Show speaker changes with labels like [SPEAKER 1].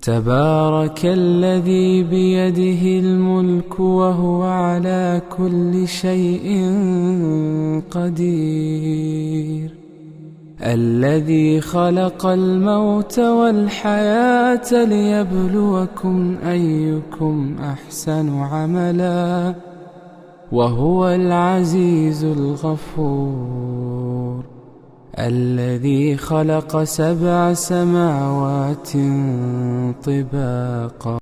[SPEAKER 1] تبارك الذي بيده الملك وهو على كل شيء قدير، الذي خلق الموت والحياة ليبلوكم أيكم أحسن عملا، وهو العزيز الغفور، الذي خلق 7 سماوات طباقا